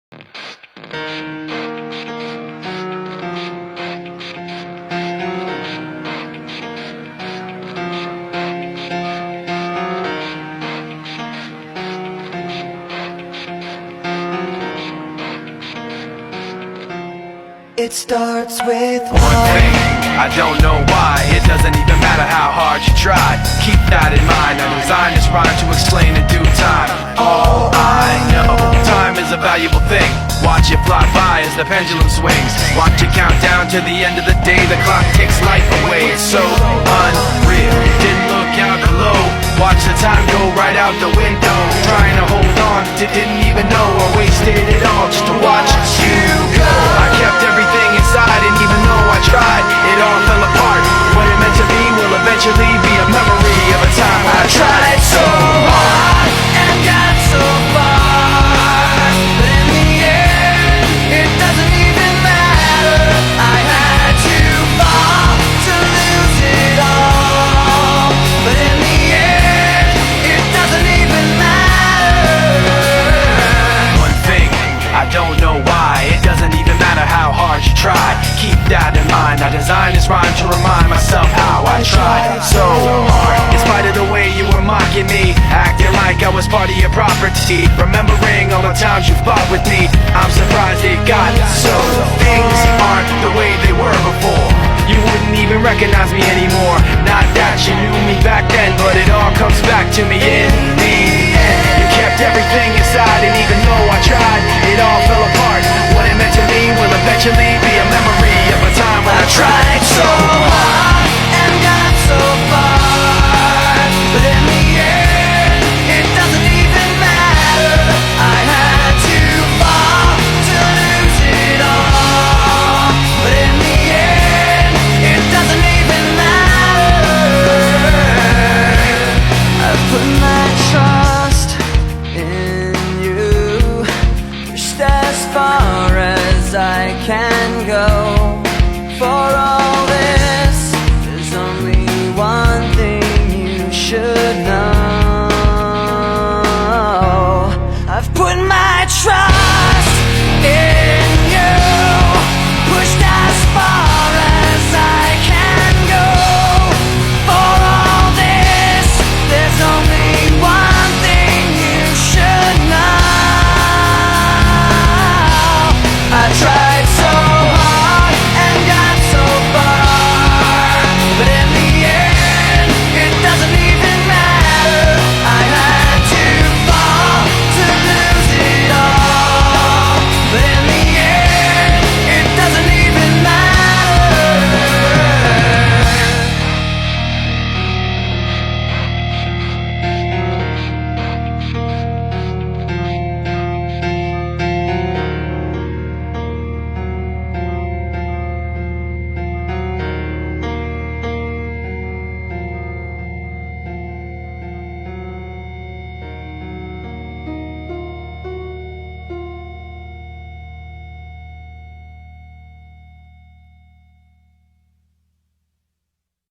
It starts with one thing, I don't know why. It doesn't even matter how hard you try. Keep that in mind, I designed this rhyme to explain in due time. All I know, time is a valuable thing. Watch it fly by as the pendulum swings. Watch it count down to the end of the day. The clock takes life away, it's so unreal. Didn't look out below, watch the time go right out the window. Trying to hold on, didn't even know I wasted it all just to watch you go. I kept everything inside, and even though I tried, it all fell apart. What it meant to be will eventually be a memory of a time when I tried so hard and got so far, but in the end, it doesn't even matter. I had to fall to lose it all, but in the end, it doesn't even matter. One thing, I don't know why. It doesn't even matter how hard you try. Keep that in mind, I designed this rhyme to remind myself how I tried so hard. In spite of the way you were mocking me, acting like I was part of your property, remembering all the times you fought with me, I'm surprised it got so. Things aren't the way they were before. You wouldn't even recognize me anymore. Not that you knew me back then, but it all comes back to me in the end. You kept everything inside, and even though I tried, it all fell apart. What it meant to me will eventually be a memory of a time when I tried so hard and got so far, but in the end, it doesn't even matter. I had to fall to lose it all, but in the end, it doesn't even matter. I put my trust in you, pushed as far as I can go.